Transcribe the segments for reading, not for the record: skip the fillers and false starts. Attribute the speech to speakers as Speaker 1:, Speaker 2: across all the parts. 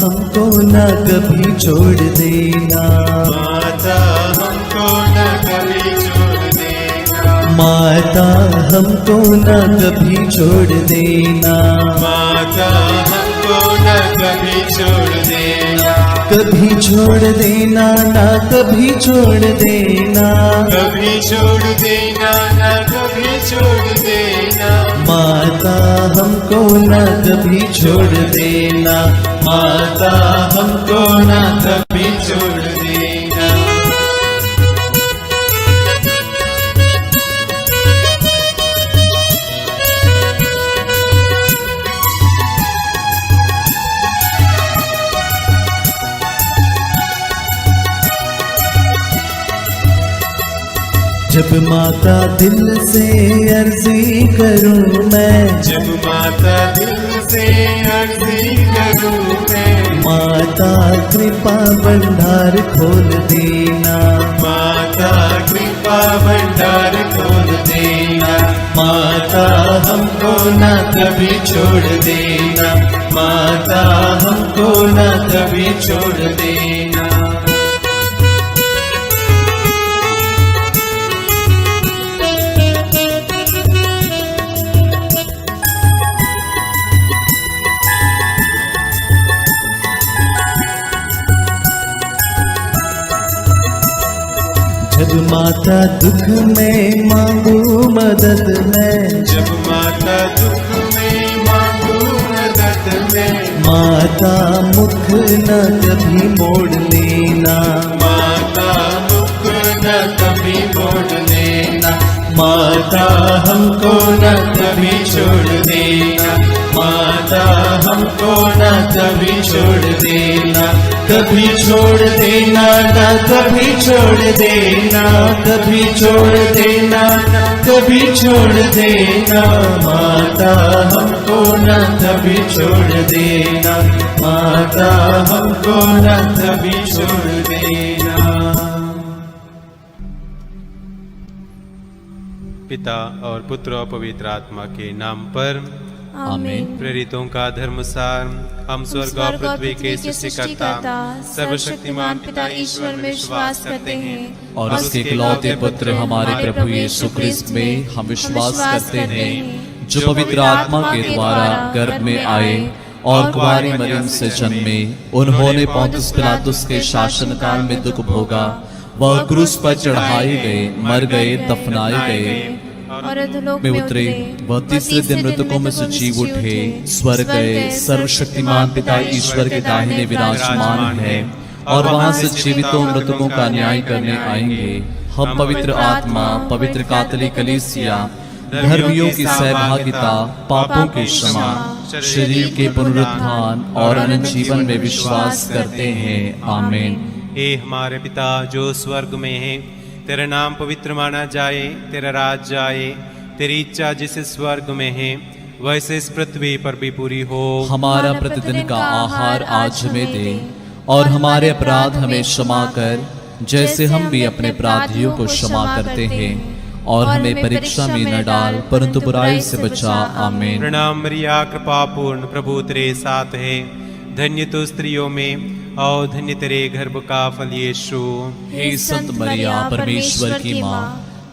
Speaker 1: हमको न कभी छोड़ देना,
Speaker 2: माता हमको न कभी छोड़ देना,
Speaker 1: माता हमको न कभी छोड़ देना,
Speaker 2: माता हमको न कभी छोड़ देना,
Speaker 1: कभी छोड़ देना ना कभी छोड़ देना,
Speaker 2: कभी छोड़ देना न कभी छोड़ देना,
Speaker 1: माता हमको न कभी छोड़ देना,
Speaker 2: माता हमको न कभी छोड़ देना।
Speaker 1: जब माता दिल से अर्जी करूं मैं,
Speaker 2: जब माता दिल से अर्जी करूं मैं,
Speaker 1: माता कृपा भंडार खोल देना,
Speaker 2: माता कृपा भंडार खोल देना,
Speaker 1: माता
Speaker 2: हमको न कभी छोड़ देना, माता हमको न कभी छोड़ देना।
Speaker 1: जब माता दुख में मांगू मदद मैं,
Speaker 2: जब माता दुख में मांगू मदद में,
Speaker 1: माता मुख न कभी मोड़ लेना,
Speaker 2: माता मुख न कभी मोड़ लेना,
Speaker 1: माता
Speaker 2: हमको न कभी छोड़ देना, माता हमको न कभी छोड़ देना,
Speaker 1: कभी छोड़ देना ना कभी छोड़ देना, कभी छोड़ देना ना कभी छोड़ देना, माता हमको न कभी छोड़ देना,
Speaker 2: माता हमको न कभी छोड़ देना। पिता और पुत्र और पवित्र आत्मा के नाम पर
Speaker 3: आमीन।
Speaker 2: प्रेरितों का धर्मसार। हम स्वर्ग और पृथ्वी के सृष्टिकर्ता सर्वशक्तिमान पिता ईश्वर में विश्वास करते हैं
Speaker 3: और उसके इकलौते पुत्र हमारे प्रभु यीशु क्रिस्त में हम विश्वास करते हैं, जो पवित्र आत्मा के द्वारा गर्भ में आए और कुंवारी मरियम से जन्मे। उन्होंने पोंतुस पिलातुस के शासनकाल में दुख भोगा, वह क्रूस पर चढ़ाए गए, मर गए, दफनाए गए
Speaker 4: और अधोलोक
Speaker 3: में उतरे। वह तीसरे दिन मृतकों में से जी उठे, स्वर्ग गए, सर्वशक्तिमान पिता ईश्वर के दाहिने विराजमान है और वहां से जीवितों मृतकों का न्याय करने आएंगे। हम पवित्र आत्मा, पवित्र कैथोलिक कलीसिया, धर्मियों की सहभागिता, पापों की क्षमा, शरीर के पुनरुत्थान और अनंत जीवन में विश्वास करते हैं। आमीन।
Speaker 2: हे हमारे पिता जो स्वर्ग में है, तेरा नाम पवित्र माना जाए, तेरा राज्य आए, तेरी इच्छा जैसे स्वर्ग में है वैसे इस पृथ्वी पर भी पूरी हो।
Speaker 3: हमारा प्रतिदिन का आहार आज हमें दे और हमारे अपराध हमें क्षमा कर, जैसे हम भी अपने अपराधियों को क्षमा करते हैं, और हमें परीक्षा में न डाल परंतु बुराई से बचा। आमीन।
Speaker 2: प्रणाम मरिया, कृपा पूर्ण, प्रभु तेरे साथ है, धन्य तो स्त्रियों में और धन्य तेरे गर्भ का फल यीशु।
Speaker 3: हे संत मरिया, परमेश्वर की माँ,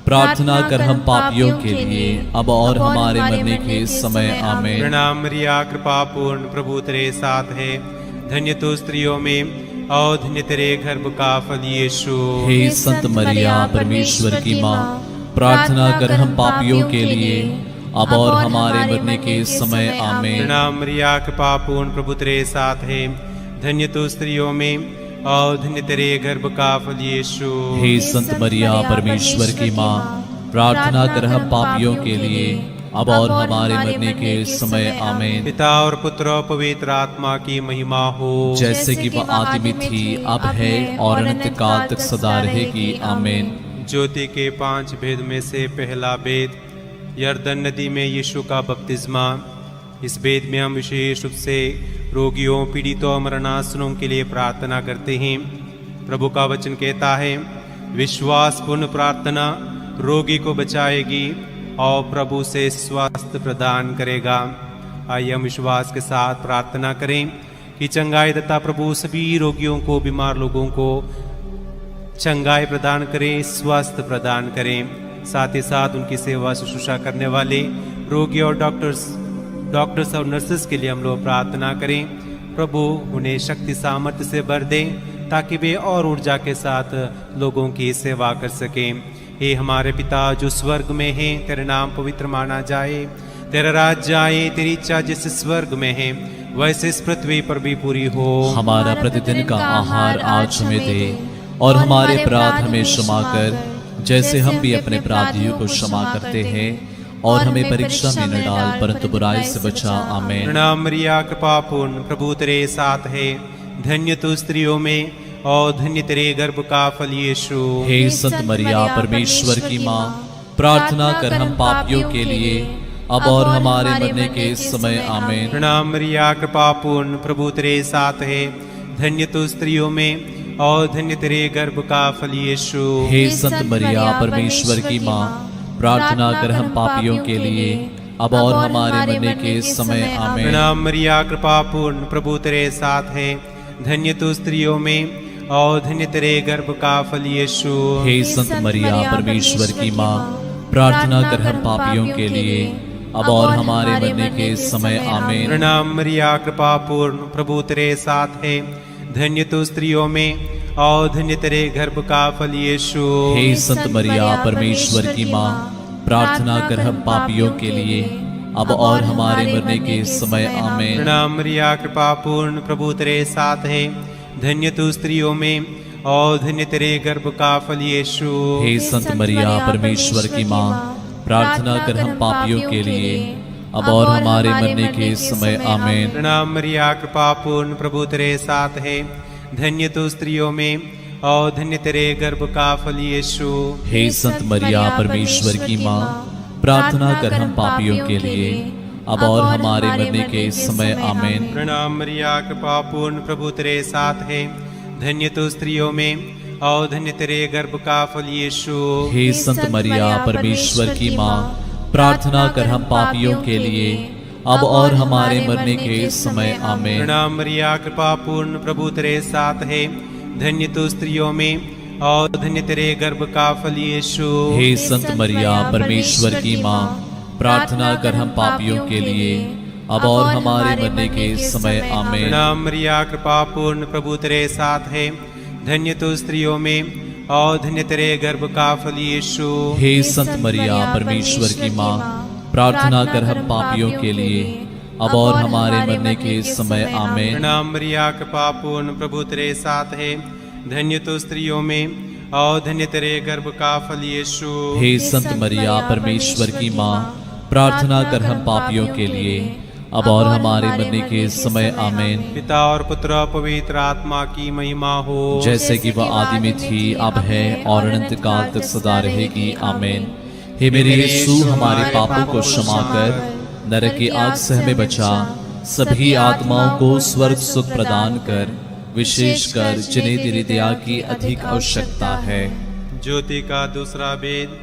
Speaker 3: प्रार्थना कर हम पापियों के लिए अब और हमारे मरने के समय। आमीन।
Speaker 2: प्रणाम मरिया, कृपा पूर्ण, प्रभु तेरे साथ है, धन्य तो स्त्रियों में और धन्य तेरे गर्भ का फल यीशु।
Speaker 3: हे संत मरिया, परमेश्वर की माँ, प्रार्थना कर हम पापियों के लिए अब और हमारे मरने के समय। आमीन।
Speaker 2: प्रणाम मरिया, कृपा पूर्ण, प्रभु तेरे साथ है, धन्य तो स्त्रियों में और धन्य तेरे गर्भ का फल यीशु।
Speaker 3: हे संत मरिया, परमेश्वर की माँ, प्रार्थना कर हम पापियों के लिए अब और हमारे मरने के समय। आमीन।
Speaker 2: पिता और पुत्र और पवित्र आत्मा की महिमा हो,
Speaker 3: जैसे कि वह आदि में थी, अब है और अनंत काल तक सदा रहेगी। आमीन।
Speaker 2: ज्योति के 5 भेद में से पहला भेद, यरदन नदी में यीशु का बपतिस्मा। इस भेद में हम विशेष रूप से रोगियों, पीड़ितों और मरणासनों के लिए प्रार्थना करते हैं। प्रभु का वचन कहता है, विश्वास पूर्ण प्रार्थना रोगी को बचाएगी और प्रभु से स्वास्थ्य प्रदान करेगा। आइए हम विश्वास के साथ प्रार्थना करें कि चंगाई तथा प्रभु सभी रोगियों को, बीमार लोगों को चंगाई प्रदान करें, स्वास्थ्य प्रदान करें। साथ ही साथ उनकी सेवा शुश्रूषा करने वाले रोगी और डॉक्टर्स और नर्सेस के लिए हम लोग प्रार्थना करें। प्रभु उन्हें शक्ति सामर्थ्य से भर दें ताकि वे और ऊर्जा के साथ लोगों की सेवा कर सकें। हे हमारे पिता जो स्वर्ग में हैं, तेरा नाम पवित्र माना जाए, तेरा राज्य आए, तेरी इच्छा जैसे स्वर्ग में है वैसे इस पृथ्वी पर भी पूरी हो।
Speaker 3: हमारा प्रतिदिन का आहार आज हमें दे और हमारे अपराध हमें क्षमा कर जैसे हम भी अपने अपराधियों को क्षमा करते हैं, और हमें परीक्षा में न डाल परंतु बुराई से बचा। आमीन।
Speaker 2: प्रणाम मरिया, कृपा पूर्ण, प्रभु तेरे साथ है, धन्य तू स्त्रियों में और धन्य तेरे गर्भ का फल यीशु।
Speaker 3: हे संत मरिया परमेश्वर की माँ, प्रार्थना कर हम पापियों के लिए अब और हमारे मरने के समय। आमीन।
Speaker 2: प्रणाम मरिया, कृपा पूर्ण, प्रभु तेरे साथ है, धन्य तू स्त्रियों में और धन्य तेरे गर्भ का फल यीशु।
Speaker 3: हे संत मरिया परमेश्वर की माँ, प्रार्थना कर हम पापियों के लिए अब और हमारे मरने के समय। आमीन।
Speaker 2: प्रणाम मरिया, कृपा पूर्ण, प्रभु तेरे साथ है, धन्य तू स्त्रियों में और धन्य तेरे गर्भ का फल यीशु।
Speaker 3: हे संत मरिया परमेश्वर की माँ, प्रार्थना कर हम पापियों के लिए अब और हमारे मरने के समय। आमीन।
Speaker 2: प्रणाम मरिया, कृपा पूर्ण, प्रभु तेरे साथ है, धन्य तू स्त्रियों में और धन्य तेरे गर्भ का फल यीशु।
Speaker 3: हे संत मरिया परमेश्वर की माँ, प्रार्थना कर हम पापियों के लिए अब और हमारे मरने के समय। आमीन।
Speaker 2: प्रणाम मरिया, कृपा पूर्ण, प्रभु तेरे साथ है, धन्य तू स्त्रियों में और धन्य तेरे गर्भ का फल यीशु।
Speaker 3: हे संत मरिया परमेश्वर की माँ, प्रार्थना कर हम पापियों के लिए अब और हमारे मरने के समय। आमीन।
Speaker 2: प्रणाम मरिया, कृपा पूर्ण, प्रभु तेरे साथ है, धन्य तू स्त्रियों में और धन्य तेरे गर्भ का फल यीशु।
Speaker 3: हे संत मरिया परमेश्वर की माँ, प्रार्थना कर हम पापियों के लिए अब और हमारे मरने के समय। आमीन।
Speaker 2: प्रणाम मरिया, कृपा पूर्ण, प्रभु तेरे साथ है, धन्य तू स्त्रियों में और धन्य तेरे गर्भ का फल यीशु।
Speaker 3: हे संत मरिया परमेश्वर की माँ, प्रार्थना कर हम पापियों के लिए अब और हमारे मरने के समय। आमीन।
Speaker 2: प्रणाम मरिया, कृपा पूर्ण, प्रभु तेरे साथ है, धन्य तू स्त्रियों में और धन्य तेरे गर्भ का फल यीशु।
Speaker 3: हे संत मरिया परमेश्वर की माँ, प्रार्थना कर हम पापियों के लिए अब और हमारे मरने के समय। आमीन।
Speaker 2: प्रणाम मरिया, कृपा पूर्ण, प्रभु तेरे साथ है, धन्य तू स्त्रियों में और धन्य तेरे गर्भ का फल यीशु।
Speaker 3: हे संत मरिया परमेश्वर की माँ, प्रार्थना कर हम पापियों के लिए अब और हमारे मरने के समय। आमीन।
Speaker 2: प्रणाम मरिया, कृपा पूर्ण, प्रभु तेरे साथ है, धन्य तू स्त्रियों में और धन्य तेरे गर्भ का फल यीशु।
Speaker 3: हे संत मरिया परमेश्वर की माँ, प्रार्थना कर हम पापियों के लिए अब और हमारे मरने के समय। आमीन।
Speaker 2: पिता और पुत्र और पवित्र आत्मा की महिमा हो,
Speaker 3: जैसे कि वह आदि में थी, अब है और अनंत काल तक सदा रहेगी। आमीन। हे मेरे यीशु, हमारे पापों को क्षमा कर नरक की आग से हमें बचा, सभी आत्माओं को स्वर्ग सुख प्रदान कर, विशेषकर जिन्हें तेरी दया की अधिक आवश्यकता है।
Speaker 2: ज्योति का दूसरा भेद,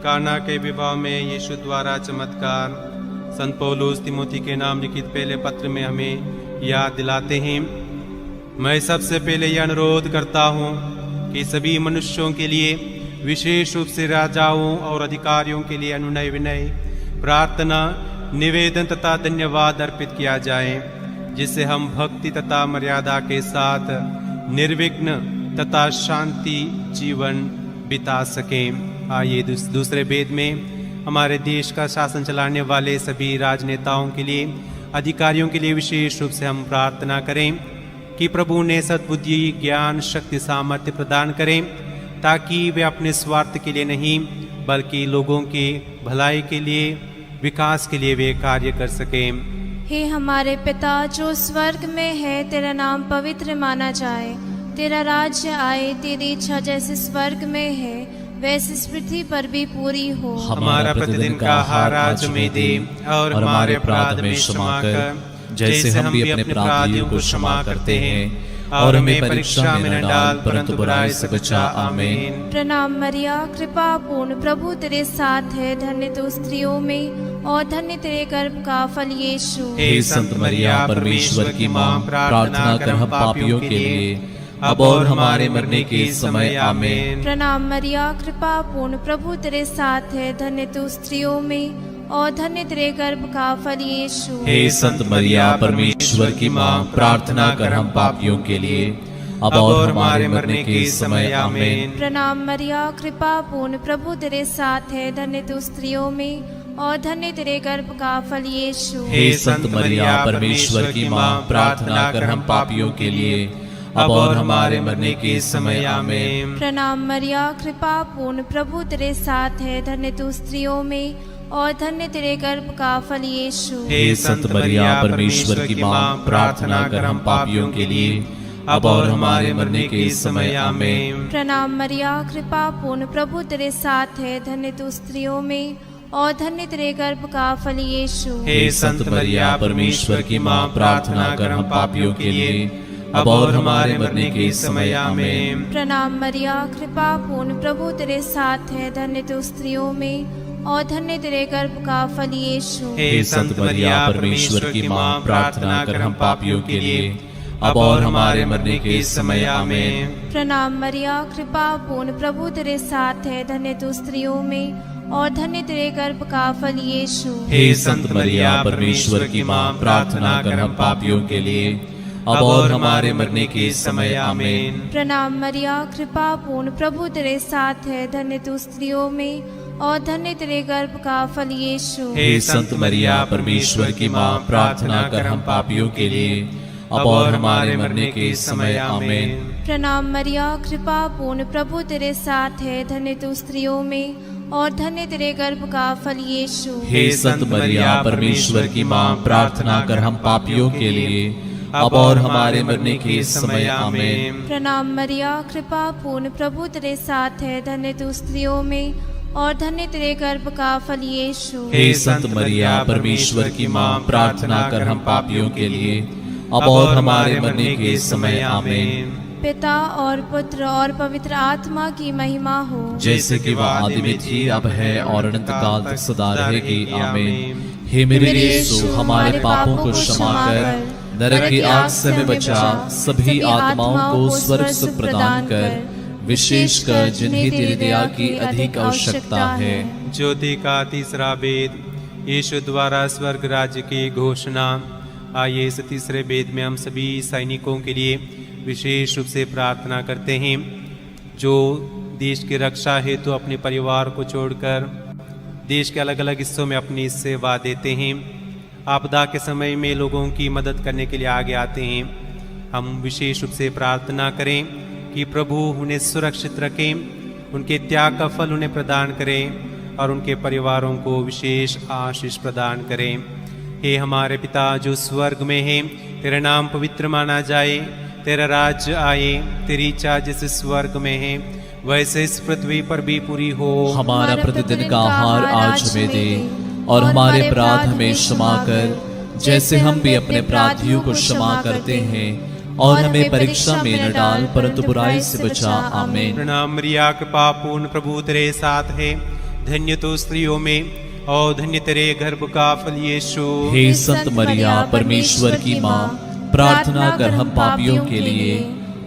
Speaker 2: काना के विवाह में यीशु द्वारा चमत्कार। संत पौलुस तिमोथी के नाम लिखित पहले पत्र में हमें याद दिलाते हैं, मैं सबसे पहले यह अनुरोध करता हूँ कि सभी मनुष्यों के लिए, विशेष रूप से राजाओं और अधिकारियों के लिए अनुनय विनय, प्रार्थना, निवेदन तथा धन्यवाद अर्पित किया जाए, जिससे हम भक्ति तथा मर्यादा के साथ निर्विघ्न तथा शांति जीवन बिता सकें। आइए दूसरे भेद में हमारे देश का शासन चलाने वाले सभी राजनेताओं के लिए, अधिकारियों के लिए विशेष रूप से हम प्रार्थना करें कि प्रभु ने सद्बुद्धि, ज्ञान, शक्ति, सामर्थ्य प्रदान करें, ताकि वे अपने स्वार्थ के लिए नहीं बल्कि लोगों की भलाई के लिए, विकास के लिए वे कार्य कर सकें।
Speaker 4: हे हमारे पिता जो स्वर्ग में है, तेरा नाम पवित्र माना जाए, तेरा राज्य आए, तेरी इच्छा जैसे स्वर्ग में है वैसे इस पृथ्वी पर भी पूरी हो।
Speaker 2: हमारा प्रतिदिन का आहार आज हमें दे और हमारे अपराध में क्षमा कर, जैसे हम भी अपने अपराधियों को क्षमा करते हैं,
Speaker 3: और हमें परीक्षा में न डाल परंतु बुराई से बचा। आमीन।
Speaker 4: प्रणाम मरिया, कृपा पूर्ण, प्रभु तेरे साथ है, धन्य तू स्त्रियों में और धन्य तेरे गर्भ का फल यीशु।
Speaker 3: हे संत मरिया, परमेश्वर की माँ, प्रार्थना कर हम पापियों के लिए अब और हमारे मरने के समय। आमीन।
Speaker 4: प्रणाम मरिया, कृपा पूर्ण, प्रभु तेरे साथ है, धन्य तू स्त्रियों में और धन्य तेरे गर्भ का फल यीशु।
Speaker 3: हे संत मरिया, परमेश्वर की माँ, प्रार्थना कर हम पापियों के लिए अब और हमारे मरने के समय। आमीन।
Speaker 4: प्रणाम मरिया, कृपा पूर्ण, प्रभु तेरे साथ है, धन्य तू स्त्रियों में और धन्य तेरे गर्भ का फल यीशु।
Speaker 3: हे संत मरिया, परमेश्वर की माँ, प्रार्थना कर हम पापियों के लिए अब और हमारे मरने के समय। आमीन।
Speaker 4: प्रणाम मरिया, कृपा पूर्ण, प्रभु तेरे साथ है, धन्य तू स्त्रियों में और धन्य तेरे गर्भ का फल यीशु।
Speaker 3: हे संत मरिया, परमेश्वर की माँ, प्रार्थना कर हम पापियों के लिए अब और हमारे मरने के समय। आमीन।
Speaker 4: प्रणाम मरिया, कृपा पूर्ण, प्रभु तेरे साथ है, धन्य तू स्त्रियों में और धन्य तेरे गर्भ का फल यीशु।
Speaker 3: हे संत मरिया, परमेश्वर की माँ, प्रार्थना कर हम पापियों के लिए अब और हमारे मरने के समय। आमीन।
Speaker 4: प्रणाम मरिया, कृपा पूर्ण, प्रभु तेरे साथ है, धन्य तू स्त्रियों में और धन्य तेरे गर्भ का फल यीशु।
Speaker 3: हे संत मरिया, परमेश्वर की माँ, प्रार्थना कर हम पापियों के लिए अब और हमारे मरने के समय। आमीन।
Speaker 4: प्रणाम मरिया, कृपा पूर्ण, प्रभु तेरे साथ है, धन्य तू स्त्रियों में और धन्य तेरे गर्भ का फल यीशु।
Speaker 3: हे संत मरिया, परमेश्वर की माँ, प्रार्थना कर हम पापियों के लिए अब और हमारे मरने के समय। आमीन।
Speaker 4: प्रणाम मरिया, कृपा पूर्ण, प्रभु तेरे साथ है, धन्य तू स्त्रियों में और धन्य तेरे गर्भ का फल यीशु।
Speaker 3: हे संत मरिया, परमेश्वर की माँ, प्रार्थना कर हम पापियों के लिए अब और हमारे मरने के समय। आमीन।
Speaker 4: प्रणाम मरिया, कृपा पूर्ण, प्रभु तेरे साथ है, धन्य तू स्त्रियों में और धन्य तेरे गर्भ का फल यीशु।
Speaker 3: हे संत मरिया, परमेश्वर की माँ, प्रार्थना कर हम पापियों के लिए अब और हमारे मरने के समय। आमीन।
Speaker 4: प्रणाम मरिया, कृपा पूर्ण, प्रभु तेरे साथ है, धन्य तू स्त्रियों में और धन्य तेरे गर्भ का फल यीशु।
Speaker 3: हे संत मरिया, परमेश्वर की माँ, प्रार्थना कर हम पापियों के लिए अब और हमारे मरने के समय। आमीन।
Speaker 4: पिता और पुत्र और पवित्र आत्मा की महिमा हो,
Speaker 3: जैसे कि वह आदि में थी, अब है और अनंत काल तक सदा रहेगी। आमीन। हे मेरे यीशु, हमारे पापों को क्षमा कर, नरक की आग से हमें बचा, सभी आत्माओं को स्वर्ग सुख प्रदान कर, विशेषकर जिन्हें तेरी दया की अधिक आवश्यकता है।
Speaker 2: ज्योति का तीसरा वेद, यीशु द्वारा स्वर्ग राज्य की घोषणा। आइए इस तीसरे वेद में हम सभी सैनिकों के लिए विशेष रूप से प्रार्थना करते हैं, जो देश की रक्षा हेतु अपने परिवार को छोड़कर देश के अलग अलग हिस्सों में अपनी सेवा देते हैं। आपदा के समय में लोगों की मदद करने के लिए आगे आते हैं। हम विशेष रूप से प्रार्थना करें कि प्रभु उन्हें सुरक्षित रखें, उनके त्याग का फल उन्हें प्रदान करें और उनके परिवारों को विशेष आशीष प्रदान करें। हे हमारे पिता जो स्वर्ग में है, तेरा नाम पवित्र माना जाए, तेरा राज्य आए, तेरी इच्छा जैसे स्वर्ग में है वैसे इस पृथ्वी पर भी पूरी हो।
Speaker 3: हमारा प्रतिदिन का आहार आज हमें दे और हमारे अपराध हमें क्षमा कर, जैसे हम भी अपने अपराधियों को क्षमा करते हैं, और हमें परीक्षा में न डाल परंतु बुराई से बचा। आमीन।
Speaker 2: प्रणाम मरिया, कृपा पूर्ण, प्रभु तेरे साथ है, धन्य तो स्त्रियों में और धन्य तेरे गर्भ का फल यीशु।
Speaker 3: हे संत मरिया, परमेश्वर की माँ, प्रार्थना कर हम पापियों के लिए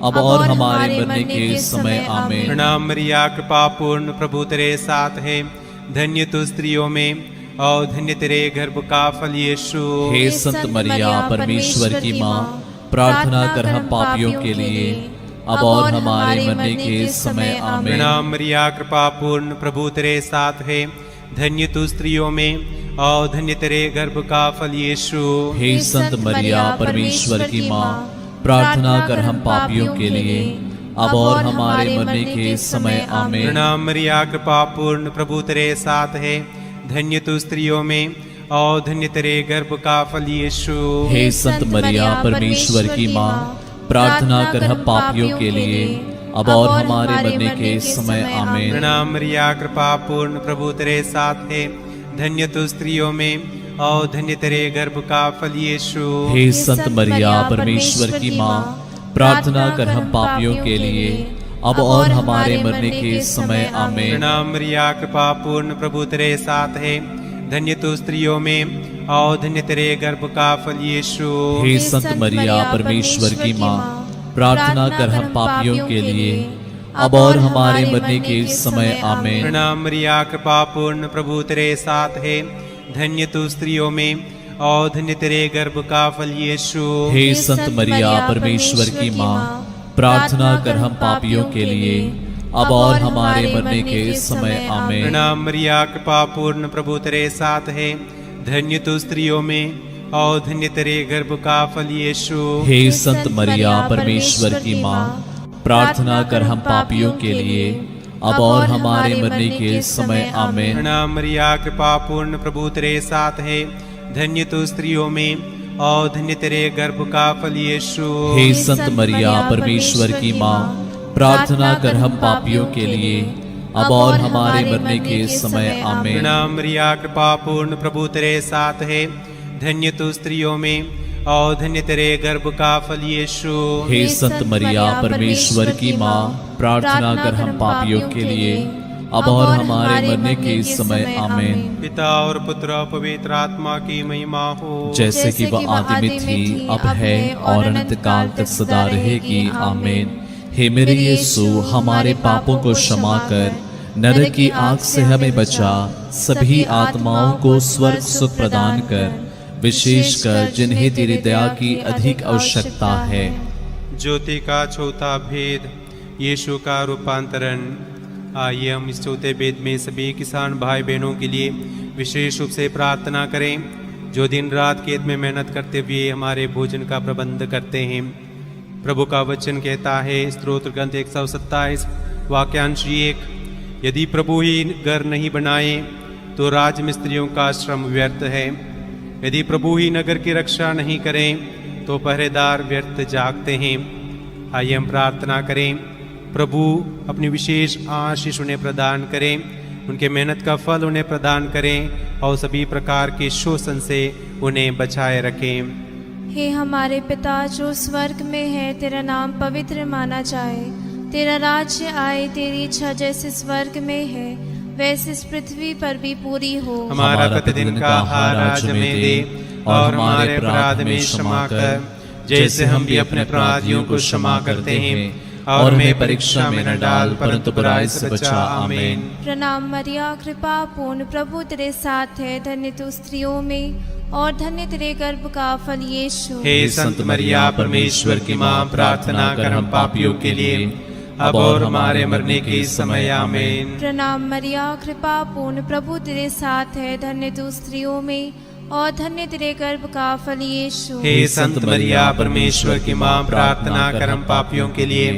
Speaker 3: अब और हमारे मरने के समय। आमीन।
Speaker 2: प्रणाम मरिया, कृपा पूर्ण, प्रभु तेरे साथ है, धन्य तो स्त्रियों में और धन्य तेरे गर्भ का फल यीशु।
Speaker 3: हे संत मरिया, परमेश्वर की माँ, प्रार्थना कर हम पापियों के लिए अब और हमारे मरने के समय। आमीन।
Speaker 2: प्रणाम मरिया, कृपा पूर्ण, प्रभु तेरे साथ है, धन्य तू स्त्रियों में और धन्य तेरे गर्भ का फल यीशु।
Speaker 3: हे संत मरिया, परमेश्वर की माँ, प्रार्थना कर हम पापियों के लिए अब और हमारे मरने के समय। आमीन।
Speaker 2: प्रणाम मरिया, कृपा पूर्ण, प्रभु तेरे साथ है, धन्य तू स्त्रियों में और धन्य तेरे गर्भ का फल यीशु।
Speaker 3: हे संत मरिया, परमेश्वर की माँ, प्रार्थना कर हम पापियों के लिए अब और हमारे मरने के समय। आमीन।
Speaker 2: प्रणाम मरिया, कृपा पूर्ण, प्रभु तेरे साथ है, धन्य तू स्त्रियों में और धन्य तेरे गर्भ का फल यीशु।
Speaker 3: हे संत मरिया, परमेश्वर की माँ, प्रार्थना कर हम पापियों के लिए अब और हमारे मरने के समय आमीन।
Speaker 2: प्रणाम मरिया, कृपा पूर्ण, प्रभु तेरे साथ है। धन्य तू स्त्रियों में और धन्य तेरे गर्भ का फल यीशु।
Speaker 3: हे संत मरिया, परमेश्वर की माँ, प्रार्थना कर हम पापियों के लिए अब और हमारे मरने के समय आमीन।
Speaker 2: प्रणाम मरिया, कृपा पूर्ण, प्रभु तेरे साथ है। धन्य तू स्त्रियों में और धन्य तेरे गर्भ का फल यीशु।
Speaker 3: हे संत मरिया, परमेश्वर की माँ, प्रार्थना कर हम पापियों के लिए अब और हमारे मरने के समय आमीन।
Speaker 2: प्रणाम मरिया, कृपा पूर्ण, प्रभु तेरे साथ है। धन्य तू स्त्रियों में और धन्य तेरे गर्भ का फल यीशु।
Speaker 3: हे संत मरिया, परमेश्वर की माँ, प्रार्थना कर हम पापियों के लिए अब और हमारे मरने के समय आमीन।
Speaker 2: प्रणाम मरिया, कृपा पूर्ण, प्रभु तेरे साथ है। धन्य तू स्त्रियों में और धन्य तेरे गर्भ का फल यीशु।
Speaker 3: हे संत मरिया, परमेश्वर की माँ, प्रार्थना कर हम पापियों के लिए अब और हमारे मरने के समय आमीन।
Speaker 2: प्रणाम मरिया, कृपा पूर्ण, प्रभु तेरे साथ है। धन्य तू स्त्रियों में और धन्य तेरे गर्भ का फल यीशु।
Speaker 3: हे संत मरिया, परमेश्वर की माँ, प्रार्थना कर हम पापियों के लिए अब और हमारे मरने के समय आमीन।
Speaker 2: पिता और पुत्र और पवित्र आत्मा की महिमा हो,
Speaker 3: जैसे कि वह आदि में थी, अब है और अनंत काल तक सदा रहेगी आमीन। हे मेरे यीशु, हमारे पापों को क्षमा कर, नरक की आग से हमें बचा, सभी आत्माओं को स्वर्ग सुख प्रदान कर, विशेषकर जिन्हें तेरी दया की अधिक आवश्यकता है।
Speaker 2: ज्योति का चौथा भेद, यीशु का रूपांतरण। आइए हम इस चौथे भेद में सभी किसान भाई बहनों के लिए विशेष रूप से प्रार्थना करें, जो दिन रात खेत में मेहनत करते हुए हमारे भोजन का प्रबंध करते हैं। प्रभु का वचन कहता है, स्तोत्र ग्रंथ 127 वाक्यांश 1, यदि प्रभु ही घर नहीं बनाए तो राजमिस्त्रियों का श्रम व्यर्थ है। यदि प्रभु ही नगर की रक्षा नहीं करें तो पहरेदार व्यर्थ जागते हैं। आइए हम प्रार्थना करें, प्रभु अपनी विशेष आशीष उन्हें प्रदान करें, उनके मेहनत का फल उन्हें प्रदान करें और सभी प्रकार के शोषण से उन्हें बचाए रखें।
Speaker 4: हे हमारे पिता जो स्वर्ग में है, तेरा नाम पवित्र माना जाए, तेरा राज्य आए, तेरी इच्छा जैसे स्वर्ग में है वैसे इस पृथ्वी पर भी पूरी हो।
Speaker 2: हमारा प्रतिदिन का आहार आज हमें दे और हमारे अपराध में क्षमा कर, जैसे हम भी अपने अपराधियों को क्षमा करते हैं, और हमें परीक्षा में न डाल परंतु बुराई से बचा। आमीन।
Speaker 4: प्रणाम मरिया, कृपा पूर्ण, प्रभु तेरे साथ है। धन्य तू स्त्रियों में और धन्य तेरे गर्भ का फल यीशु।
Speaker 2: हे संत मरिया, परमेश्वर की माँ, प्रार्थना कर हम पापियों के लिए अब और हमारे मरने के समय। आमीन।
Speaker 4: प्रणाम मरिया, कृपा पूर्ण, प्रभु तेरे साथ है। धन्य तू स्त्रियों में और धन्य तेरे गर्भ का फल यीशु।
Speaker 2: हे संत मरिया, परमेश्वर की माँ, प्रार्थना कर हम पापियों के लिए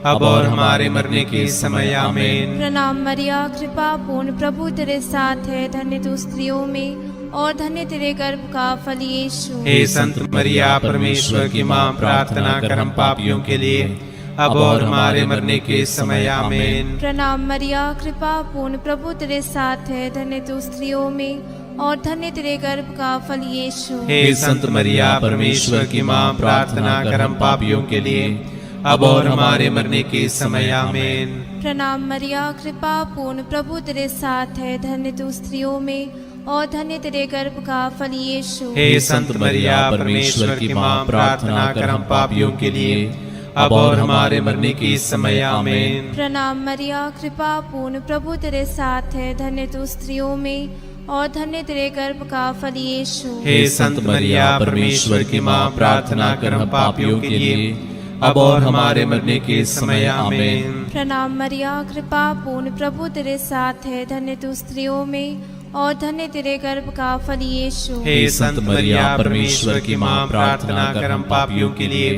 Speaker 2: अब और हमारे मरने के समय। आमीन।
Speaker 4: प्रणाम मरिया, कृपा पूर्ण, प्रभु तेरे साथ है। धन्य तू स्त्रियों में और धन्य तेरे गर्भ का फल यीशु।
Speaker 2: हे संत मरिया, परमेश्वर की माँ, प्रार्थना कर हम पापियों के लिए अब और हमारे मरने के समय। आमीन।
Speaker 4: प्रणाम मरिया, कृपा पूर्ण, प्रभु तेरे साथ है। धन्य तू स्त्रियों में और धन्य तेरे गर्भ का फल यीशु।
Speaker 2: हे संत मरिया, परमेश्वर की माँ, प्रार्थना कर हम पापियों के लिए अब और हमारे मरने के समय। आमीन।
Speaker 4: प्रणाम मरिया, कृपा पूर्ण, प्रभु तेरे साथ है। धन्य तू स्त्रियों में और धन्य तेरे गर्भ का फल यीशु।
Speaker 2: हे संत मरिया, परमेश्वर की माँ, प्रार्थना कर हम पापियों के लिए अब और हमारे मरने के समय। आमीन।
Speaker 4: प्रणाम मरिया, कृपा पूर्ण, प्रभु तेरे साथ है। धन्य तू स्त्रियों में और धन्य तेरे गर्भ का फल यीशु।
Speaker 2: हे संत मरिया, परमेश्वर की माँ, प्रार्थना कर हम पापियों के लिए अब और हमारे मरने के समय। आमीन।
Speaker 4: प्रणाम मरिया, कृपा पूर्ण, प्रभु तेरे साथ है। धन्य तू स्त्रियों में और धन्य तेरे गर्भ का फल यीशु।
Speaker 2: हे संत मरिया, परमेश्वर की माँ, प्रार्थना कर हम पापियों के लिए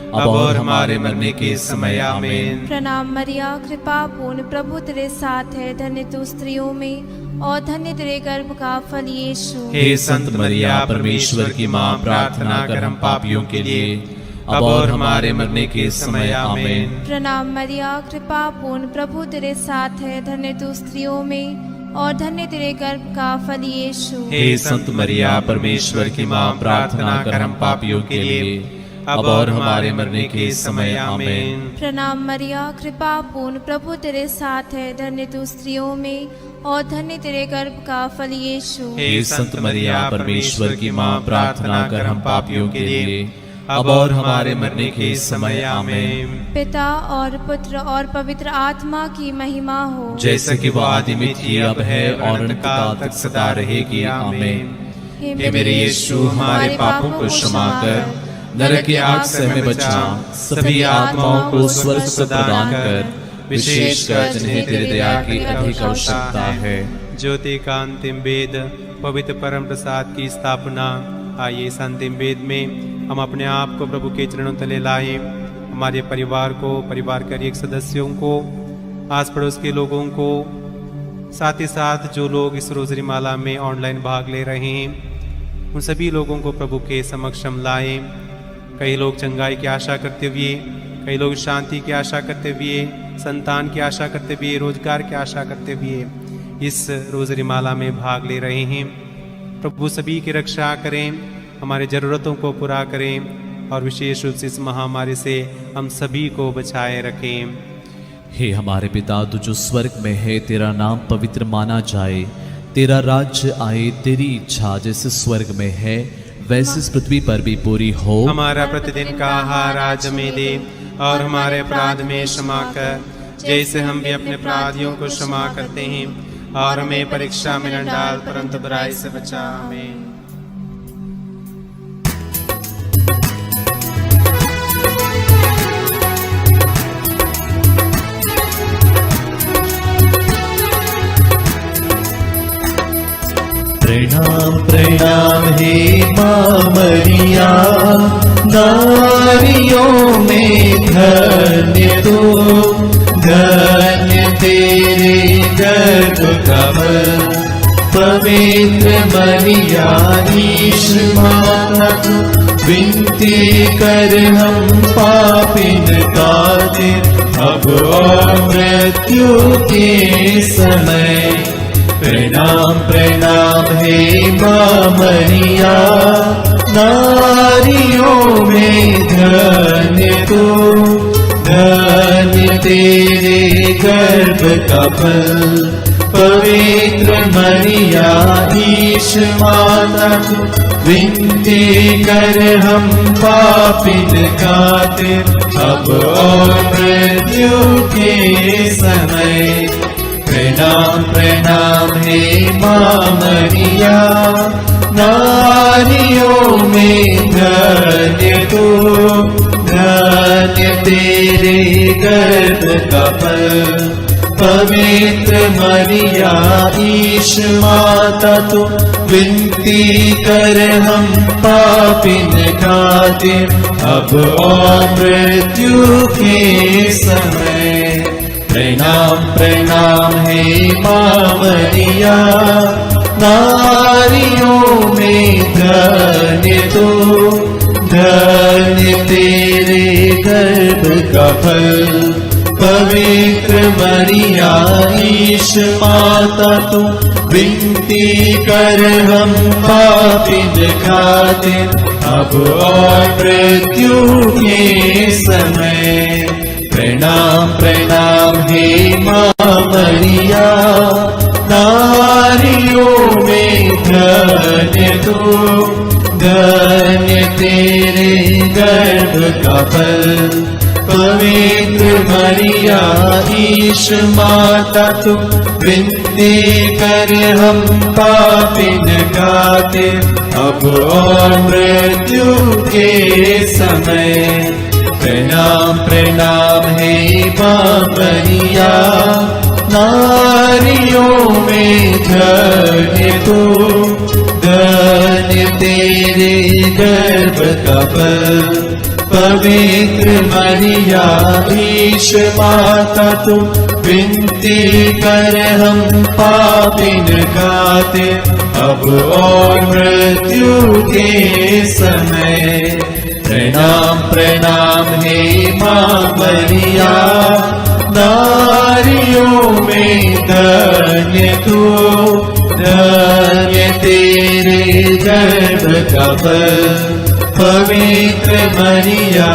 Speaker 2: अब और हमारे मरने के समय। आमीन।
Speaker 4: प्रणाम मरिया, कृपा पूर्ण, प्रभु तेरे साथ है। धन्य तू स्त्रियों में और धन्य तेरे गर्भ का फल यीशु।
Speaker 2: हे संत मरिया, परमेश्वर की माँ, प्रार्थना कर हम पापियों के लिए अब और हमारे मरने के समय। आमीन।
Speaker 4: प्रणाम मरिया, कृपा पूर्ण, प्रभु तेरे साथ है। धन्य तू स्त्रियों में और धन्य तेरे गर्भ का फल यीशु।
Speaker 2: हे संत मरिया, परमेश्वर की माँ, प्रार्थना कर हम पापियों के लिए
Speaker 3: अब और हमारे मरने के समय आमीन।
Speaker 4: प्रणाम मरिया, कृपा पूर्ण, प्रभु तेरे साथ है, धन्य तू स्त्रियों में और धन्य तेरे गर्भ का फल यीशु।
Speaker 3: हे संत मरिया परमेश्वर की माँ, प्रार्थना कर हम पापियों के लिए अब और हमारे मरने के समय आमीन।
Speaker 4: पिता और पुत्र और पवित्र आत्मा की महिमा हो,
Speaker 3: जैसे कि वो आदि में थी, अब है और अनंतकाल तक सदा रहेगी आमीन। हे मेरे यीशु, हमारे पापों को क्षमा कर, नरक की आग से हमें बचा, सभी आत्माओं को स्वर्ग सुख प्रदान कर, विशेषकर जिन्हें तेरे दया की अधिक आवश्यकता है।
Speaker 2: ज्योति का अंतिम वेद, पवित्र परम प्रसाद की स्थापना। आइए इस अंतिम वेद में हम अपने आप को प्रभु के चरणों तले लाएं। हमारे परिवार को, परिवार के एक सदस्यों को, आस पड़ोस के लोगों को, साथ ही साथ जो लोग इस रोजरी माला में ऑनलाइन भाग ले रहे हैं, उन सभी लोगों को प्रभु के समक्ष हम लाएं। कई लोग चंगाई की आशा करते हुए, कई लोग शांति की आशा करते हुए, संतान की आशा करते हुए, रोजगार की आशा करते हुए इस रोजरी माला में भाग ले रहे हैं। प्रभु सभी की रक्षा करें, हमारे ज़रूरतों को पूरा करें और विशेष रूप से इस महामारी से हम सभी को बचाए रखें।
Speaker 3: हे हमारे पिता, तू जो स्वर्ग में है, तेरा नाम पवित्र माना जाए, तेरा राज्य आए, तेरी इच्छा जैसे स्वर्ग में है वैसे इस पृथ्वी पर भी पूरी हो।
Speaker 2: हमारा प्रतिदिन का आहार आज हमें दे और हमारे अपराध में क्षमा कर, जैसे हम भी अपने अपराधियों को क्षमा करते हैं, और हमें परीक्षा में न डाल परंतु बुराई से बचा। आमीन।
Speaker 1: प्रणाम प्रणाम हे माँ मरिया, नारियों में धन्य तू, धन्य तेरे गर्भ का फल, पवित्र मरिया ईश माता तू, विनती कर हम पापिन खातिर, अब और मृत्यु के समय। प्रणाम प्रणाम हे माँ मरिया, नारियों में धन्य तू, धन्य तेरे गर्भ का फल, पवित्र मरिया ईश माता तू, विनती कर हम पापिन खातिर, अब और मृत्यु के समय। प्रणाम प्रणाम हे माँ मरिया, नारियों में धन्य तू, धन्य तेरे गर्भ का फल, पवित्र मरिया ईश माता तू, विनती कर हम पापिन खातिर, अब और मृत्यु के समय। प्रणाम प्रणाम हे माँ मरिया, नारियों में धन्य तू, धन्य तेरे गर्भ का फल, पवित्र मरिया ईश माता तू, विनती कर हम पापिन खातिर, अब और मृत्यु के समय। प्रणाम प्रणाम हे माँ मरिया, नारियों में धन्य तू, धन्य तेरे गर्भ का फल, पवित्र मरिया ईश माता तू, विनती कर हम पापिन खातिर, अब और मृत्यु के समय। प्रणाम प्रणाम हे माँ मरिया, नारियों में धन्य तू, धन्य तेरे गर्भ का फल, पवित्र मरिया ईश माता तू, विनती कर हम पापिन खातिर, अब और मृत्यु के समय। प्रणाम प्रणाम हे माँ मरिया, नारियों में धन्य तू, धन्य तेरे गर्भ का फल, पवित्र मरिया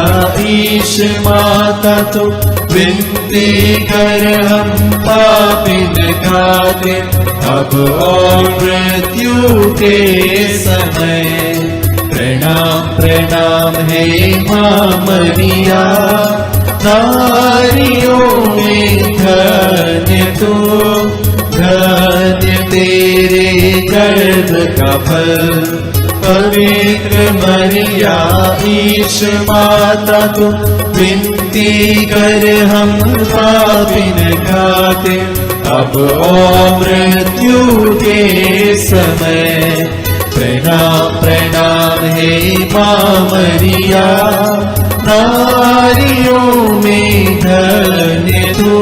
Speaker 1: ईश माता तू विनती कर हम पापिन खातिर अब और मृत्यु के समय। प्रणाम प्रणाम हे माँ मरिया, नारियों में धन्य तू, धन्य तेरे गर्भ का फल। पवित्र मरिया ईश माता तू विनती कर हम पापिन खातिर अब और मृत्यु के समय। प्रणाम प्रणाम हे माँ मरिया, नारियों में धन्य तू,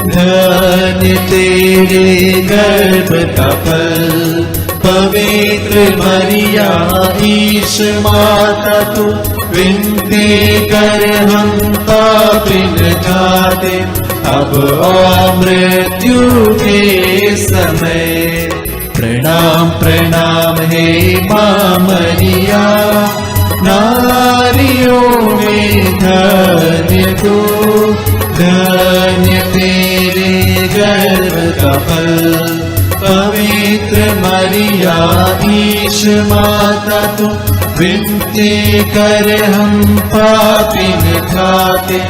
Speaker 1: धन्य तेरे गर्भ का फल। पवित्र मरिया ईश माता तू विनती कर हम पापिन खातिर अब और मृत्यु के समय। प्रणाम प्रणाम हे माँ मरिया, नारियों में धन्य तू, धन्य तेरे गर्भ का फल। पवित्र मरिया ईश माता तू विनती कर हम पापिन खातिर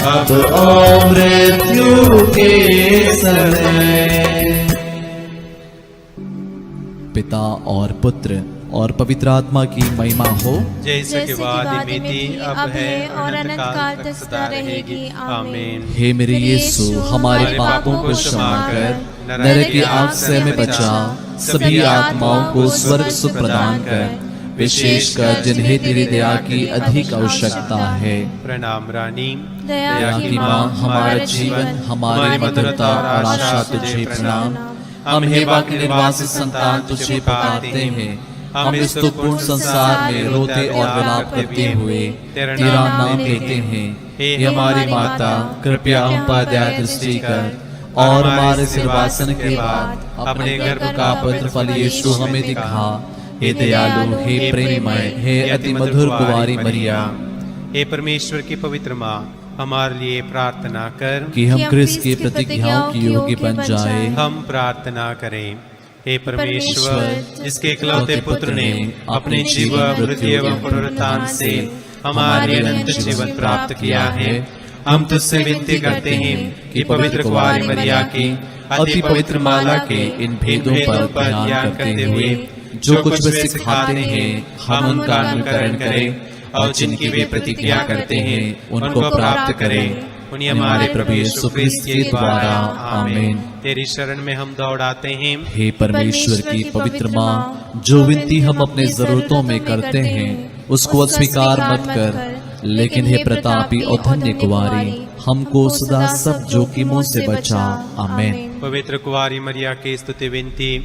Speaker 1: अब और मृत्यु के समय।
Speaker 3: पिता और पुत्र और पवित्र आत्मा की महिमा हो,
Speaker 2: जैसे कि वादी में थी अब है और अनंत काल तक सदा रहेगी। आमीन।
Speaker 3: हे मेरे यीशु, हमारे पापों को क्षमा कर, नरक की आग से हमें बचा, सभी आत्माओं को स्वर्ग सुख प्रदान कर, विशेषकर जिन्हें तेरी दया की अधिक आवश्यकता है।
Speaker 2: प्रणाम रानी,
Speaker 3: दया की माँ, हमारा जीवन, हमारी मधुरता और आशा तुझे प्रणाम। हम हेवा के निर्वासित संतान तुझे पुकारते हैं, हम इस दुखपूर्ण संसार में रोते और विलाप करते हुए तेरा नाम लेते हैं। हे हमारी माता, कृपया हम पर दया दृष्टि कर और हमारे सिरवासन के बाद अपने गर्भ का पवित्र फल यीशु हमें दिखा। हे दयालु, हे प्रेममय, हे अति मधुर कुंवारी मरिया।
Speaker 2: हे परमेश्वर की पवित्र माँ, हमारे लिए प्रार्थना कर
Speaker 3: कि हम क्रिस्त की प्रतिज्ञाओं की योग्य बन जाए।
Speaker 2: हम प्रार्थना करें। हे परमेश्वर, जिसके इकलौते पुत्र ने अपने जीवन, मृत्यु एवं पुनरुत्थान से हमारे अनंत जीवन प्राप्त किया है, हम तुझसे विनती करते हैं कि पवित्र कुंवारी मरिया की अति पवित्र माला के इन भेदों पर ध्यान करते हुए जो कुछ वे सिखाते हैं हम उनका अनुकरण करें और जिनकी वे प्रतिज्ञा करते हैं उनको प्राप्त करें। उन्हें हमारे प्रभु यीशु क्रिस्त के द्वारा। आमीन। तेरी शरण में हम दौड़ाते हैं।
Speaker 3: हे परमेश्वर की पवित्र माँ, जो विनती हम अपने जरूरतों में करते हैं उसको अस्वीकार मत कर, लेकिन हे प्रतापी और धन्य कुंवारी, हमको सदा सब जोखिमों से बचा। आमीन।
Speaker 2: पवित्र कुंवारी मरिया की स्तुति विनती।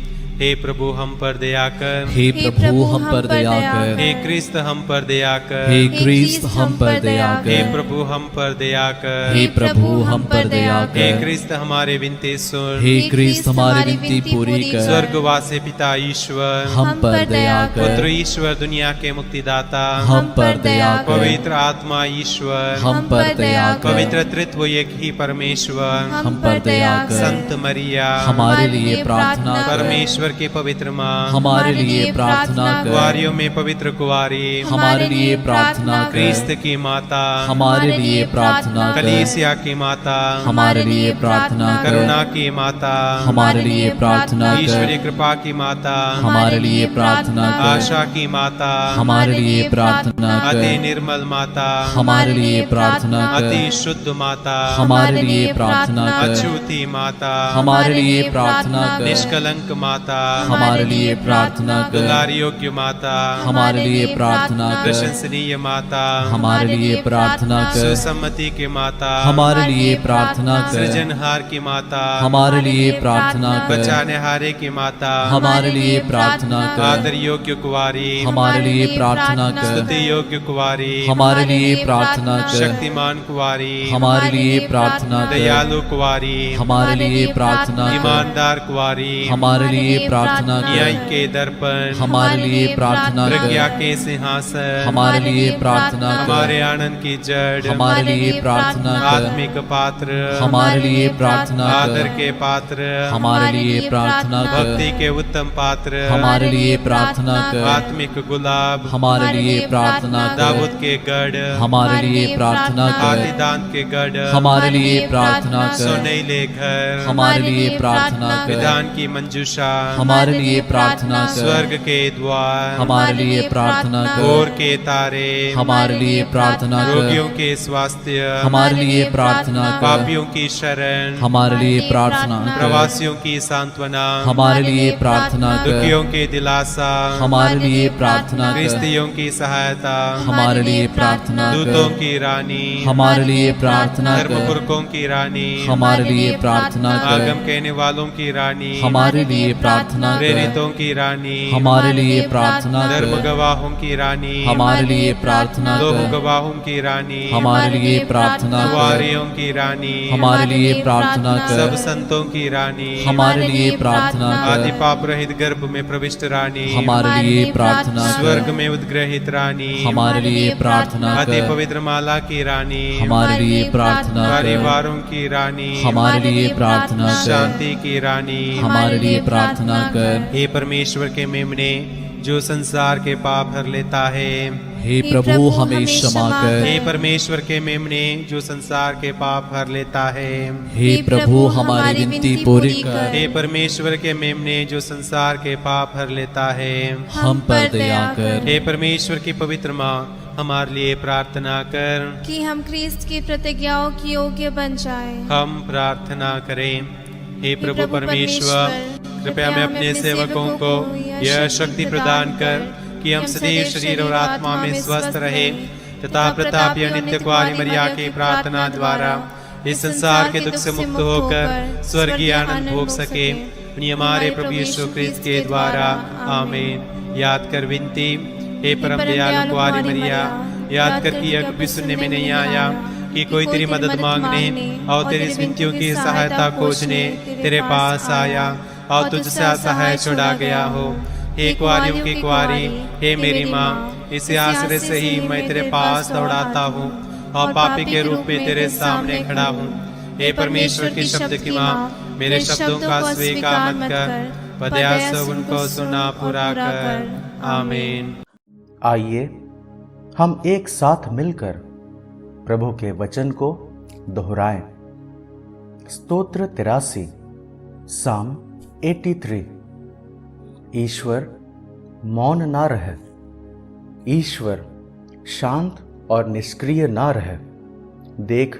Speaker 2: हे प्रभु हम पर दया कर,
Speaker 3: हे प्रभु हम पर दया कर,
Speaker 2: हे क्रिस्त हम पर दया कर,
Speaker 3: हे क्रिस्त हम पर दया
Speaker 2: हे
Speaker 3: कर,
Speaker 2: प्रभु हम पर दया कर,
Speaker 3: हे प्रभु हम पर दया
Speaker 2: हे
Speaker 3: कर,
Speaker 2: क्रिस्त हमारे विनती सुन,
Speaker 3: हे क्रिस्त हमारी विनती पूरी कर,
Speaker 2: स्वर्गवासी पिता ईश्वर
Speaker 3: हम पर दया
Speaker 2: पुत्र
Speaker 3: कर,
Speaker 2: ईश्वर दुनिया के मुक्तिदाता
Speaker 3: हम पर दया कर,
Speaker 2: पवित्र आत्मा ईश्वर
Speaker 3: हम पर दया कर,
Speaker 2: पवित्र त्रित्व एक ही परमेश्वर
Speaker 3: हम पर दया कर,
Speaker 2: संत मरिया
Speaker 3: हमारे लिए प्रार्थना कर,
Speaker 2: परमेश्वर की पवित्र माँ
Speaker 3: हमारे लिए प्रार्थना कर,
Speaker 2: कुंवारियों में पवित्र कुंवारी
Speaker 3: हमारे लिए प्रार्थना
Speaker 2: क्रिस्त
Speaker 3: कर,
Speaker 2: की माता
Speaker 3: हमारे लिए प्रार्थना कर,
Speaker 2: कलीसिया की माता
Speaker 3: हमारे लिए प्रार्थना कर,
Speaker 2: करुणा की माता
Speaker 3: हमारे लिए प्रार्थना
Speaker 2: ईश्वरीय
Speaker 3: कर,
Speaker 2: कृपा की माता
Speaker 3: हमारे लिए प्रार्थना कर,
Speaker 2: आशा की माता
Speaker 3: हमारे लिए प्रार्थना
Speaker 2: अति
Speaker 3: कर,
Speaker 2: निर्मल माता
Speaker 3: हमारे लिए प्रार्थना
Speaker 2: अति
Speaker 3: कर,
Speaker 2: शुद्ध माता
Speaker 3: हमारे लिए प्रार्थना कर,
Speaker 2: अछूती माता
Speaker 3: हमारे लिए प्रार्थना कर,
Speaker 2: निष्कलंक माता
Speaker 3: हमारे लिए प्रार्थना कर,
Speaker 2: दुलारी योग्य माता
Speaker 3: हमारे लिए प्रार्थना कर,
Speaker 2: प्रशंसनीय माता
Speaker 3: हमारे लिए प्रार्थना कर,
Speaker 2: सुसम्मति की माता
Speaker 3: हमारे लिए प्रार्थना कर,
Speaker 2: सृजनहार की माता
Speaker 3: हमारे लिए प्रार्थना कर,
Speaker 2: बचाने हारे की माता
Speaker 3: हमारे लिए प्रार्थना कर,
Speaker 2: आदर योग्य कुंवारी
Speaker 3: हमारे लिए प्रार्थना कर,
Speaker 2: स्तुति योग्य कुंवारी
Speaker 3: हमारे लिए प्रार्थना कर,
Speaker 2: शक्तिमान कुंवारी
Speaker 3: हमारे लिए प्रार्थना कर,
Speaker 2: दयालु कुंवारी
Speaker 3: हमारे लिए प्रार्थना कर,
Speaker 2: ईमानदार कुंवारी
Speaker 3: हमारे लिए प्रार्थना
Speaker 2: न्याय
Speaker 3: कर,
Speaker 2: के दर्पण,
Speaker 3: हमारे लिए प्रार्थना
Speaker 2: प्रज्ञा
Speaker 3: कर,
Speaker 2: के सिंहासन,
Speaker 3: हमारे लिए प्रार्थना
Speaker 2: हमारे
Speaker 3: कर,
Speaker 2: आनंद की जड़,
Speaker 3: हमारे लिए प्रार्थना कर,
Speaker 2: आत्मिक पात्र,
Speaker 3: हमारे लिए प्रार्थना
Speaker 2: आदर
Speaker 3: कर,
Speaker 2: के पात्र,
Speaker 3: हमारे लिए प्रार्थना
Speaker 2: भक्ति
Speaker 3: कर,
Speaker 2: के उत्तम पात्र,
Speaker 3: हमारे लिए प्रार्थना कर,
Speaker 2: आत्मिक गुलाब,
Speaker 3: हमारे लिए प्रार्थना कर,
Speaker 2: दाऊद के गढ़,
Speaker 3: हमारे लिए प्रार्थना कर,
Speaker 2: आदिदान के गढ़,
Speaker 3: हमारे लिए प्रार्थना कर,
Speaker 2: सोनेले घर,
Speaker 3: हमारे लिए प्रार्थना कर,
Speaker 2: विधान की मंजूषा,
Speaker 3: हमारे लिए प्रार्थना कर,
Speaker 2: स्वर्ग के द्वार,
Speaker 3: हमारे लिए प्रार्थना कर,
Speaker 2: भोर के तारे,
Speaker 3: हमारे लिए प्रार्थना कर,
Speaker 2: रोगियों के स्वास्थ्य,
Speaker 3: हमारे लिए प्रार्थना कर,
Speaker 2: पापियों की शरण,
Speaker 3: हमारे लिए प्रार्थना कर,
Speaker 2: प्रवासियों की सांत्वना,
Speaker 3: हमारे लिए प्रार्थना कर,
Speaker 2: दुखियों के दिलासा,
Speaker 3: हमारे लिए प्रार्थना कर,
Speaker 2: गृहस्थियों की सहायता,
Speaker 3: हमारे लिए प्रार्थना
Speaker 2: दूतों
Speaker 3: कर,
Speaker 2: की रानी,
Speaker 3: हमारे लिए प्रार्थना कर,
Speaker 2: धर्मपुरखों की रानी,
Speaker 3: हमारे लिए प्रार्थना कर,
Speaker 2: आगम कहने वालों की रानी,
Speaker 3: हमारे लिए प्रार्थना कर,
Speaker 2: प्रेरितों की रानी,
Speaker 3: हमारे लिए प्रार्थना
Speaker 2: धर्म
Speaker 3: कर,
Speaker 2: गवाहों की रानी,
Speaker 3: हमारे लिए प्रार्थना
Speaker 2: लोह
Speaker 3: कर,
Speaker 2: गवाहों की रानी,
Speaker 3: हमारे लिए प्रार्थना कर,
Speaker 2: कुंवारियों की रानी,
Speaker 3: हमारे लिए प्रार्थना
Speaker 2: सब
Speaker 3: कर,
Speaker 2: संतों की रानी,
Speaker 3: हमारे लिए प्रार्थना
Speaker 2: आदि
Speaker 3: कर,
Speaker 2: पाप रहित गर्भ में प्रविष्ट रानी,
Speaker 3: हमारे लिए प्रार्थना
Speaker 2: स्वर्ग
Speaker 3: कर,
Speaker 2: में उद्ग्रहित रानी,
Speaker 3: हमारे लिए प्रार्थना
Speaker 2: अति
Speaker 3: कर,
Speaker 2: पवित्र माला की रानी,
Speaker 3: हमारे लिए प्रार्थना कर,
Speaker 2: परिवारों की रानी,
Speaker 3: हमारे लिए प्रार्थना कर,
Speaker 2: शांति की रानी,
Speaker 3: हमारे लिए प्रार्थना कर,
Speaker 2: हे परमेश्वर के मेमने जो संसार के पाप हर लेता है,
Speaker 3: हे प्रभु हमें क्षमा कर,
Speaker 2: हे परमेश्वर के मेमने जो संसार के पाप हर लेता है,
Speaker 3: हे प्रभु हमारी विनती पूरी कर,
Speaker 2: हे परमेश्वर के मेमने जो संसार के पाप हर लेता है,
Speaker 3: हम पर दया कर,
Speaker 2: हे परमेश्वर की पवित्र माँ हमारे लिए प्रार्थना कर,
Speaker 4: कि हम क्रिस्त की प्रतिज्ञाओं की योग्य बन जाएं।
Speaker 2: हम प्रार्थना करें। हे प्रभु परमेश्वर, कृपया मैं अपने सेवकों को यह शक्ति प्रदान कर कि हम सदैव शरीर और आत्मा में स्वस्थ रहे तथा प्रतापीय नित्य कुआरी मरिया की प्रार्थना द्वारा इस संसार के दुख से मुक्त होकर स्वर्गीय आनंद भोग सके। उन्हीं हमारे प्रभु यीशु क्रिस्त के द्वारा आमीन। याद कर विनती, हे परम दयालु कुआरी मरिया, याद कर कि यह कभी सुनने में नहीं आया कि कोई तेरी मदद मांगने और तेरी विनतियों की सहायता खोजने तेरे पास आया और तुझसे असहाय छोड़ा गया हो। हे कुआरियों की कुआरी, हे मेरी माँ, इस आश्रय से ही मैं तेरे पास दौड़ाता हूँ और पापी के रूप में तेरे सामने खड़ा हूँ। हे परमेश्वर के शब्द की माँ, मेरे शब्दों का स्वीकार मत कर, पर दया से उनको सुना पूरा कर। आमीन।
Speaker 5: आइए हम एक साथ मिलकर प्रभु के वचन को दोहराएं। स्तोत्र 83, साम 83। ईश्वर मौन ना रहे, ईश्वर शांत और निष्क्रिय ना रहे। देख,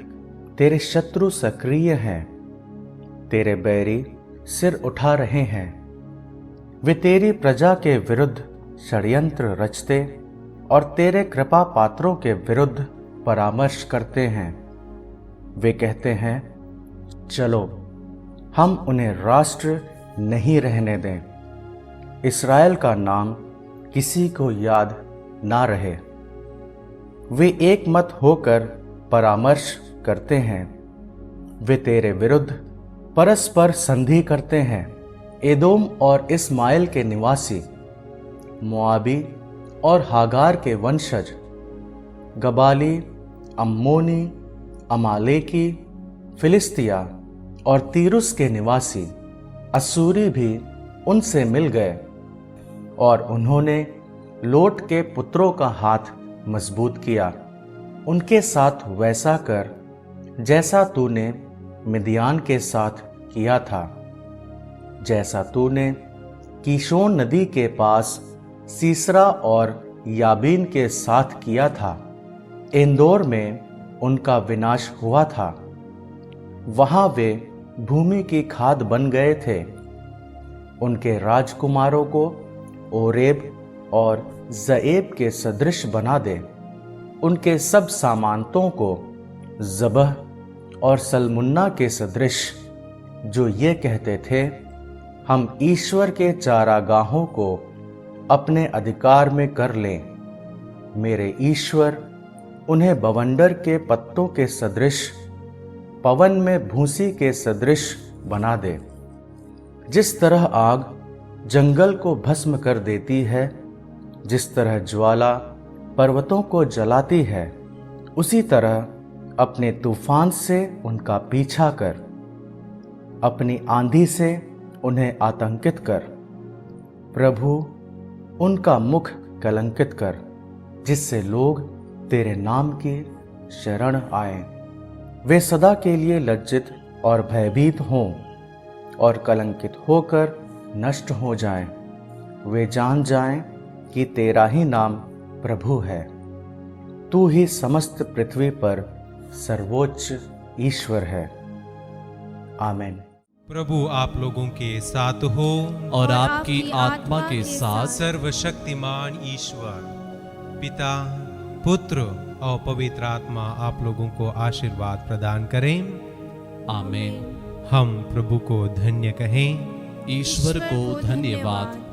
Speaker 5: तेरे शत्रु सक्रिय हैं, तेरे बैरी सिर उठा रहे हैं। वे तेरी प्रजा के विरुद्ध षड्यंत्र रचते और तेरे कृपा पात्रों के विरुद्ध परामर्श करते हैं। वे कहते हैं, चलो हम उन्हें राष्ट्र नहीं रहने दें, इस्राएल का नाम किसी को याद ना रहे। वे एक मत होकर परामर्श करते हैं, वे तेरे विरुद्ध परस्पर संधि करते हैं। एदोम और इस्माइल के निवासी, मोआबी और हागार के वंशज, गबाली, अम्मोनी, अमालेकी, फिलिस्तिया और तीरुस के निवासी असूरी भी उनसे मिल गए और उन्होंने लोट के पुत्रों का हाथ मजबूत किया। उनके साथ वैसा कर जैसा तूने मिदियान के साथ किया था, जैसा तूने कीशोन नदी के पास सीसरा और याबीन के साथ किया था। इंदौर में उनका विनाश हुआ था, वहां वे भूमि की खाद बन गए थे। उनके राजकुमारों को ओरेब और ज़एब के सदृश बना दे। उनके सब सामांतों को ज़बह और सलमुन्ना के सदृश, जो ये कहते थे, हम ईश्वर के चारागाहों को अपने अधिकार में कर लें। मेरे ईश्वर उन्हें बवंडर के पत्तों के सदृश, पवन में भूसी के सदृश बना दे। जिस तरह आग जंगल को भस्म कर देती है, जिस तरह ज्वाला पर्वतों को जलाती है, उसी तरह अपने तूफान से उनका पीछा कर, अपनी आंधी से उन्हें आतंकित कर। प्रभु, उनका मुख कलंकित कर, जिससे लोग तेरे नाम की शरण आए। वे सदा के लिए लज्जित और भयभीत हों और कलंकित होकर नष्ट हो जाएं। वे जान जाएं कि तेरा ही नाम प्रभु है। तू ही समस्त पृथ्वी पर सर्वोच्च ईश्वर है। आमीन।
Speaker 2: प्रभु आप लोगों के साथ हो
Speaker 3: और आपकी आत्मा के साथ।
Speaker 2: सर्वशक्तिमान ईश्वर पिता, पुत्र और पवित्र आत्मा आप लोगों को आशीर्वाद प्रदान करें।
Speaker 3: आमीन।
Speaker 2: हम प्रभु को धन्य कहें।
Speaker 3: ईश्वर को धन्यवाद।